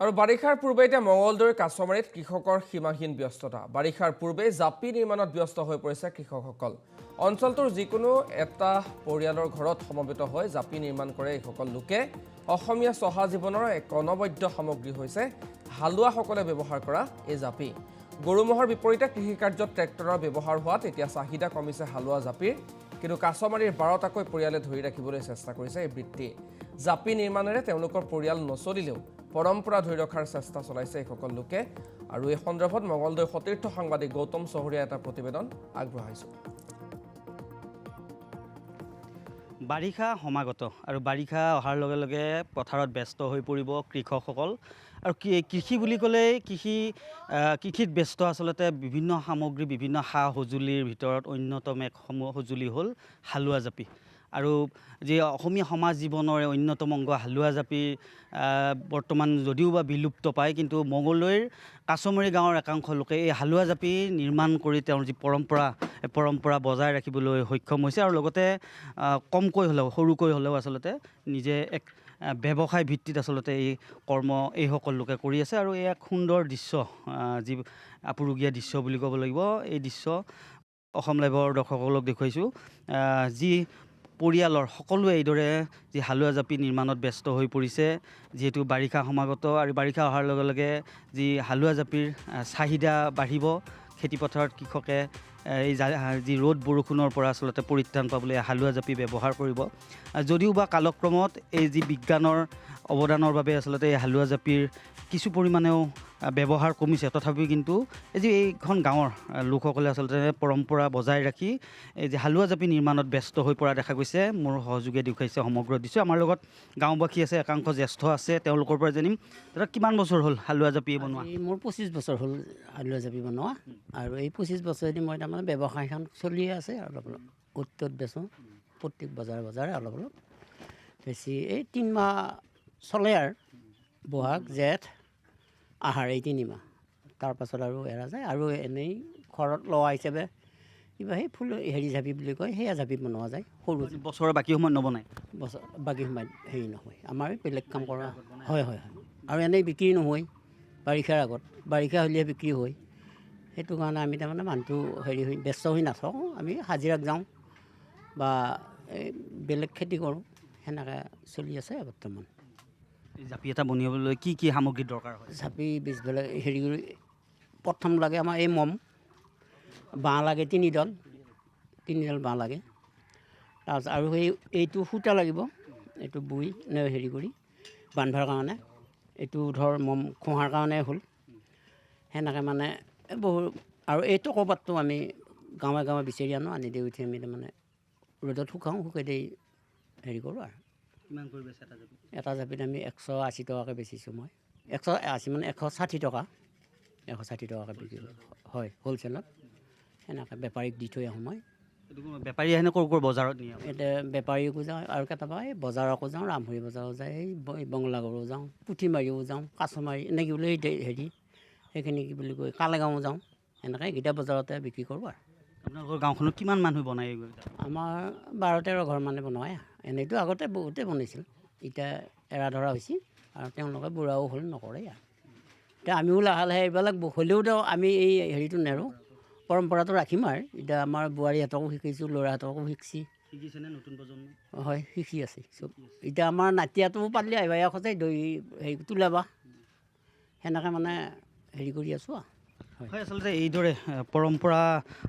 আৰু বাৰিষাৰ পূৰ্বে এতিয়া মঙলদৈৰ কাছমাৰীত কৃষকৰ সীমাহীন ব্যস্ততা। বাৰিষাৰ পূৰ্বে জাপি নিৰ্মাণত ব্যস্ত হৈ পৰিছে কৃষকসকল। অঞ্চলটোৰ যিকোনো এটা পৰিয়ালৰ ঘৰত সমবেত হৈ জাপি নিৰ্মাণ কৰে এইসকল লোকে। অসমীয়া চহা জীৱনৰ এক অনবদ্য সামগ্ৰী হৈছে হালোৱাসকলে ব্যৱহাৰ কৰা এই জাপি। গৰু ম'হৰ বিপৰীতে কৃষিকাৰ্যত ট্ৰেক্টৰৰ ব্যৱহাৰ হোৱাত এতিয়া চাহিদা কমিছে হালোৱা জাপিৰ। কিন্তু কাছমাৰীৰ 12টাকৈ পৰিয়ালে ধৰি ৰাখিবলৈ চেষ্টা কৰিছে এই বৃত্তি। জাপি নিৰ্মাণেৰে তেওঁলোকৰ পৰিয়াল নচলিলেও পৰম্পৰা ধৰি ৰখাৰ চেষ্টা চলাইছে এইসকল লোকে। আৰু এই সন্দৰ্ভত মঙলদৈ সতীৰ্থ সাংবাদিক গৌতম চহৰীয়া এটা প্ৰতিবেদন আগবঢ়াইছোঁ। বাৰিষা সমাগত আৰু বাৰিষা অহাৰ লগে লগে পথাৰত ব্যস্ত হৈ পৰিব কৃষকসকল। আৰু কৃষি বুলি ক'লে কৃষিত ব্যস্ত আচলতে বিভিন্ন সামগ্ৰী, বিভিন্ন সা সঁজুলিৰ ভিতৰত অন্যতম এক সঁজুলি হ'ল হালোৱা জাপি। আৰু যি অসমীয়া সমাজ জীৱনৰ অন্যতম অংগ হালোৱা জাপি বৰ্তমান যদিও বা বিলুপ্ত পায়, কিন্তু মঙলদৈৰ কাছমাৰী গাঁৱৰ একাংশ লোকে এই হালোৱা জাপি নিৰ্মাণ কৰি তেওঁৰ যি পৰম্পৰা বজাই ৰাখিবলৈ সক্ষম হৈছে। আৰু লগতে কমকৈ হ'লেও, সৰুকৈ হ'লেও আচলতে নিজে এক ব্যৱসায় ভিত্তিত আচলতে এই কৰ্ম এইসকল লোকে কৰি আছে। আৰু এই এক সুন্দৰ দৃশ্য, যি আপুৰুগীয়া দৃশ্য বুলি ক'ব লাগিব। এই দৃশ্য অসম লাইভৰ দৰ্শকসকলক দেখুৱাইছোঁ। যি পৰিয়ালৰ সকলোৱে এইদৰে যি হালোৱা জাপি নিৰ্মাণত ব্যস্ত হৈ পৰিছে, যিহেতু বাৰিষা সমাগত আৰু বাৰিষা অহাৰ লগে লগে যি হালোৱা জাপিৰ চাহিদা বাঢ়িব। খেতিপথাৰত কৃষকে এই যি ৰ'দ বৰষুণৰ পৰা আচলতে পৰিত্ৰাণ পাবলৈ হালোৱা জাপি ব্যৱহাৰ কৰিব। যদিও বা কালক্ৰমত এই যি বিজ্ঞানৰ অৱদানৰ বাবে আচলতে এই হালোৱা জাপিৰ কিছু পৰিমাণেও ব্যৱহাৰ কমিছে, তথাপিও কিন্তু এই যে এইখন গাঁৱৰ লোকসকলে আচলতে পৰম্পৰা বজাই ৰাখি এই যে হালোৱা জাপি নিৰ্মাণত ব্যস্ত হৈ পৰা দেখা গৈছে। মোৰ সহযোগে দেখুৱাইছে সমগ্ৰ দৃশ্য। আমাৰ লগত গাঁওবাসী আছে, একাংশ জ্যেষ্ঠ আছে, তেওঁলোকৰ পৰা জানিম। দাদা, কিমান বছৰ হ'ল হালোৱা জাপি বনোৱা? মোৰ 25 বছৰ হ'ল হালোৱা জাপি বনোৱা। আৰু এই 25 বছৰেদি মই তাৰমানে ব্যৱসায়খন চলিয়ে আছে। অলপ অলপ অ'ত বেচোঁ, প্ৰত্যেক বজাৰে অলপ অলপ বেছি। এই 3 মাহ চলে আৰু বহাগ, জেঠ, আহাৰ, এই 3 মাহ। তাৰপাছত আৰু এৰা যায়। আৰু এনেই ঘৰত লোৱা হিচাপে কিবা সেই ফুল জাপি বুলি কয়, সেয়া জাপি বনোৱা যায়। সৰু বছৰৰ বাকী সময়ত নবনায়? বাকী সময়ত হেৰি নহয়, আমাৰ বেলেগ কাম কৰা হয়। আৰু এনেই বিক্ৰী নহয় বাৰিষাৰ আগত। বাৰিষা হ'লেহে বিক্ৰী হয়। সেইটো কাৰণে আমি তাৰমানে মানুহটো ব্যস্ত হৈ নাথাকোঁ। আমি হাজিৰাত যাওঁ বা বেলেগ খেতি কৰোঁ। সেনেকৈ চলি আছে বৰ্তমান। জাপি এটা বনাবলৈ কি কি সামগ্ৰী দৰকাৰ হয়? জাপি বীজবিলাক কৰি প্ৰথম লাগে আমাৰ এই মম, বাঁহ লাগে 3ডাল বাঁহ লাগে। তাৰপিছত আৰু এইটো সূতা লাগিব, এইটো বই কৰি বান্ধাৰ কাৰণে। এইটো ধৰ মম খোহাৰ কাৰণে হ'ল। সেনেকৈ মানে বহু। আৰু এইটো ক'ৰবাততো আমি গাঁৱে গাঁৱে বিচাৰি আনি দি উঠি আমি তাৰমানে ৰ'দত শুকাই দি কৰোঁ। আৰু কিমান কৰি বেচে এটা জাপি? এটা জাপিত আমি 180 টকাকৈ বেচিছোঁ মই। 180 মানে 160 টকা। 160 টকাকৈ বিক্ৰী হয় হ'লচেলত। সেনেকৈ বেপাৰীক দি থৈ আহোঁ মই। বেপাৰী আহেনে ক'ৰ বজাৰত নিয়ে? এতিয়া বেপাৰীকো যাওঁ, আৰু কেতিয়াবা এই বজাৰকো যাওঁ, ৰামভৰি বজাৰো যায়, এই বঙলাগড়ো যাওঁ, পুঠিমাৰিও যাওঁ, কাছমাৰি এনেকৈ বোলে সেইখিনি কি বুলি কয় কালেগাঁও যাওঁ। এনেকৈ এইকেইটা বজাৰতে বিক্ৰী কৰোঁ। আৰু আপোনালোকৰ গাঁওখনত কিমান মানুহ বনায়? আমাৰ 12-13 ঘৰ মানে বনায়। এনেইতো আগতে বহুতেই বনাইছিল, এতিয়া এৰা ধৰা হৈছে। আৰু তেওঁলোকে বুঢ়াও হ'ল, নকৰে। আৰু এতিয়া আমিও লাহে লাহে এইবিলাক হ'লেওতো আমি এই হেৰিটো নেৰোঁ, পৰম্পৰাটো ৰাখিম। আৰু এতিয়া আমাৰ বোৱাৰীহঁতকো শিকাইছোঁ, ল'ৰাহঁতকো শিকিছে। শিকিছেনে নতুন প্ৰজন্ম? হয়, শিকি আছে চব। এতিয়া আমাৰ নাতিয়াটো পাৰিলে আহিবা, সদায় দৈ তোলাবা। সেনেকৈ মানে কৰি আছোঁ। হয়, আচলতে এইদৰে পৰম্পৰা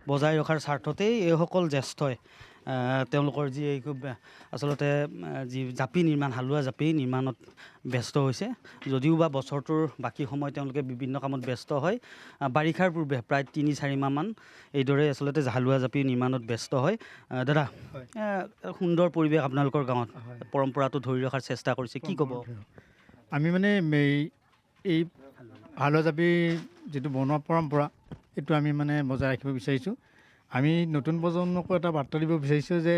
বজাই ৰখাৰ স্বাৰ্থতেই এইসকল জ্যেষ্ঠই তেওঁলোকৰ যি আচলতে যি জাপি নিৰ্মাণ, হালোৱা জাপি নিৰ্মাণত ব্যস্ত হৈছে। যদিও বা বছৰটোৰ বাকী সময় তেওঁলোকে বিভিন্ন কামত ব্যস্ত হয়, বাৰিষাৰ পূৰ্বে প্ৰায় 3-4 মাহমান এইদৰে আচলতে হালোৱা জাপি নিৰ্মাণত ব্যস্ত হয়। দাদা, সুন্দৰ পৰিৱেশ আপোনালোকৰ গাঁৱত, পৰম্পৰাটো ধৰি ৰখাৰ চেষ্টা কৰিছে, কি ক'ব? আমি মানে এই হালোৱা জাপি যিটো বনোৱা পৰম্পৰা, এইটো আমি মানে বজাই ৰাখিব বিচাৰিছোঁ। আমি নতুন প্ৰজন্মকো এটা বাৰ্তা দিব বিচাৰিছোঁ যে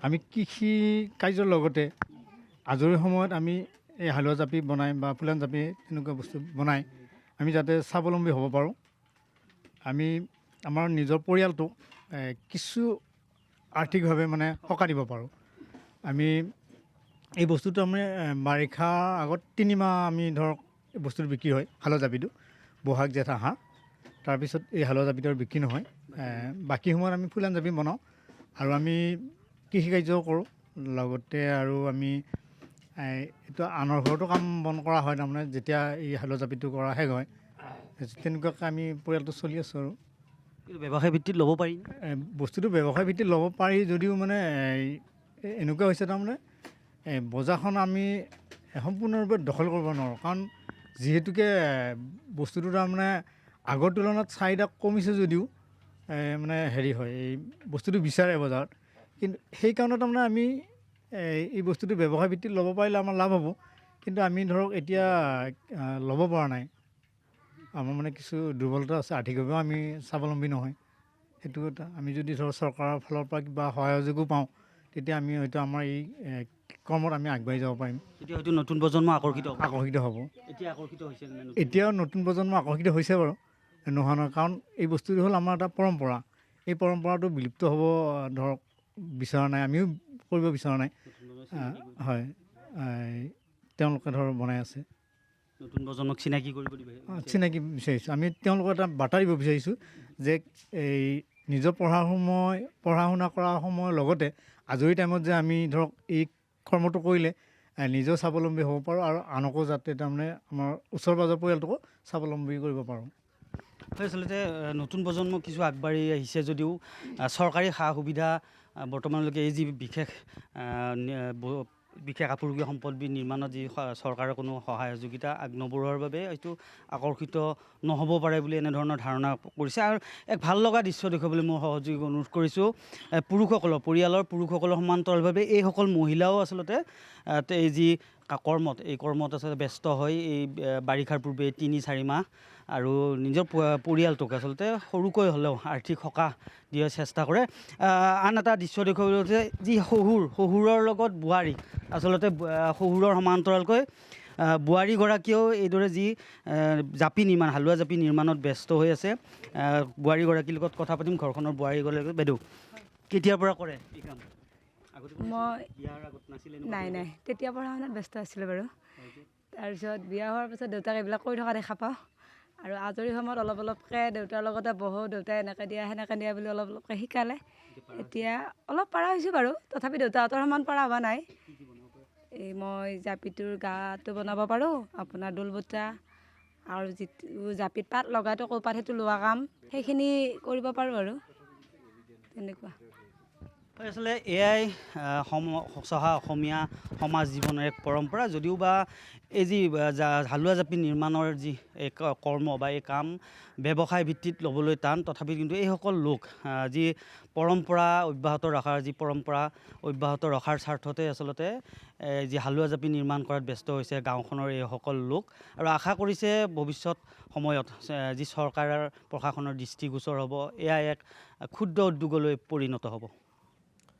আমি কৃষি কাৰ্যৰ লগতে আজৰি সময়ত আমি এই হালোৱা জাপি বনাই বা ফুলান জাপি এনেকুৱা বস্তু বনাই আমি যাতে স্বাৱলম্বী হ'ব পাৰোঁ। আমি আমাৰ নিজৰ পৰিয়ালটোক কিছু আৰ্থিকভাৱে মানে সকাহ দিব পাৰোঁ। আমি এই বস্তুটো আমি বাৰিষাৰ আগত 3 মাহ আমি ধৰক বস্তুটো বিক্ৰী হয় হালোৱা জাপিটো বহাগ জেঠ আহাৰ তাৰপিছত এই হালোৱা জাপিটো আৰু বিক্ৰী নহয় বাকী সময়ত আমি ফুলান জাপি বনাওঁ আৰু আমি কৃষিকাৰ্যও কৰোঁ লগতে আৰু আমি এইটো আনৰ ঘৰতো কাম বন কৰা হয় তাৰমানে যেতিয়া এই হালোৱা জাপিটো কৰা শেষ হয় তেনেকুৱাকৈ আমি পৰিয়ালটো চলি আছোঁ আৰু ব্যৱসায় ভিত্তিত ল'ব পাৰি বস্তুটো ব্যৱসায় ভিত্তিত ল'ব পাৰি যদিও মানে এনেকুৱা হৈছে তাৰমানে বজাৰখন আমি সম্পূৰ্ণৰূপে দখল কৰিব নোৱাৰোঁ কাৰণ যিহেতুকে বস্তুটো তাৰমানে আগৰ তুলনাত চাহিদা কমিছে যদিও মানে হেৰি হয় এই বস্তুটো বিচাৰে বজাৰত কিন্তু সেইকাৰণে তাৰমানে আমি এই বস্তুটো ব্যৱসায় ভিত্তিত ল'ব পাৰিলে আমাৰ লাভ হ'ব কিন্তু আমি ধৰক এতিয়া ল'ব পৰা নাই আমাৰ মানে কিছু দুৰ্বলতা আছে আৰ্থিকভাৱেও আমি স্বাৱলম্বী নহয় সেইটো এটা আমি যদি ধৰক চৰকাৰৰ ফালৰ পৰা কিবা সহযোগো পাওঁ তেতিয়া আমি হয়তো আমাৰ এই কৰ্মত আমি আগবাঢ়ি যাব পাৰিম তেতিয়া হয়তো নতুন প্ৰজন্ম আকৰ্ষিত হ'ব এতিয়া আকৰ্ষিত হৈছে এতিয়াও নতুন প্ৰজন্ম আকৰ্ষিত হৈছে বাৰু নোহোৱা নহয় কাৰণ এই বস্তুটো হ'ল আমাৰ এটা পৰম্পৰা এই পৰম্পৰাটো বিলুপ্ত হ'ব ধৰক বিচৰা নাই আমিও কৰিব বিচৰা নাই হয় তেওঁলোকে ধৰক বনাই আছে নতুন প্ৰজন্মক চিনাকি কৰিব চিনাকি বিচাৰিছোঁ আমি তেওঁলোকক এটা বাৰ্তা দিব বিচাৰিছোঁ যে এই নিজৰ পঢ়া শুনা কৰাৰ সময়ৰ লগতে আজৰি টাইমত যে আমি ধৰক এই কৰ্মটো কৰিলে নিজেও স্বাৱলম্বী হ'ব পাৰোঁ আৰু আনকো যাতে তাৰমানে আমাৰ ওচৰ পাজৰ পৰিয়ালটোকো স্বাৱলম্বী কৰিব পাৰোঁ আচলতে নতুন প্ৰজন্ম কিছু আগবাঢ়ি আহিছে যদিও চৰকাৰী সা সুবিধা বৰ্তমানলৈকে এই যি বিশেষ আপুৰুগীয়া সম্পদ নিৰ্মাণত যি চৰকাৰৰ কোনো সহযোগিতা নবঢ়োৱাৰ বাবে হয়তো আকৰ্ষিত নহ'ব পাৰে বুলি এনেধৰণৰ ধাৰণা কৰিছে আৰু এক ভাল লগা দৃশ্য দেখুৱাবলৈ মই সহযোগী অনুৰোধ কৰিছোঁ পৰিয়ালৰ পুৰুষসকলৰ সমান্তৰালভাৱে এইসকল মহিলাও আচলতে এই যি কৰ্মত আচলতে ব্যস্ত হৈ এই বাৰিষাৰ পূৰ্বে ৩-৪ মাহ আৰু নিজৰ পৰিয়ালটোক আচলতে সৰুকৈ হ'লেও আৰ্থিক সকাহ দিয়াৰ চেষ্টা কৰে আন এটা দৃশ্য দেখুৱাবলৈ হৈছে যি শহুৰৰ লগত বোৱাৰী আচলতে শহুৰৰ সমান্তৰালকৈ বোৱাৰীগৰাকীয়েও এইদৰে যি হালোৱা জাপি নিৰ্মাণত ব্যস্ত হৈ আছে বোৱাৰীগৰাকীৰ লগত কথা পাতিম ঘৰখনৰ বোৱাৰীগৰাকী বাইদেউ কেতিয়াৰ পৰা কৰে এই কাম মই নাই তেতিয়া পঢ়া শুনাত ব্যস্ত আছিলোঁ বাৰু তাৰপিছত বিয়া হোৱাৰ পিছত দেউতাক এইবিলাক কৰি থকা দেখা পাওঁ আৰু আজৰি সময়ত অলপকৈ দেউতাৰ লগতে বহোঁ দেউতাই এনেকৈ দিয়া সেনেকৈ দিয়া বুলি অলপকৈ শিকালে এতিয়া অলপ পৰা হৈছোঁ বাৰু তথাপি দেউতাহঁতৰ সমান পৰা হোৱা নাই এই মই জাপিটোৰ গাটো বনাব পাৰোঁ আপোনাৰ দোল বুটা আৰু যিটো জাপিত পাত লগাইতো কৌপাত সেইটো লোৱা কাম সেইখিনি কৰিব পাৰোঁ আৰু তেনেকুৱা আচলতে এয়াই চহা অসমীয়া সমাজ জীৱনৰ এক পৰম্পৰা যদিও বা এই যি হালোৱা জাপি নিৰ্মাণৰ যি কৰ্ম বা এই কাম ব্যৱসায় ভিত্তিত ল'বলৈ টান তথাপি কিন্তু এইসকল লোক যি পৰম্পৰা অব্যাহত ৰখাৰ স্বাৰ্থতে আচলতে যি হালোৱা জাপি নিৰ্মাণ কৰাত ব্যস্ত হৈছে গাঁওখনৰ এইসকল লোক আৰু আশা কৰিছে ভৱিষ্যত সময়ত যি চৰকাৰৰ প্ৰশাসনৰ দৃষ্টিগোচৰ হ'ব এয়া এক ক্ষুদ্ৰ উদ্যোগলৈ পৰিণত হ'ব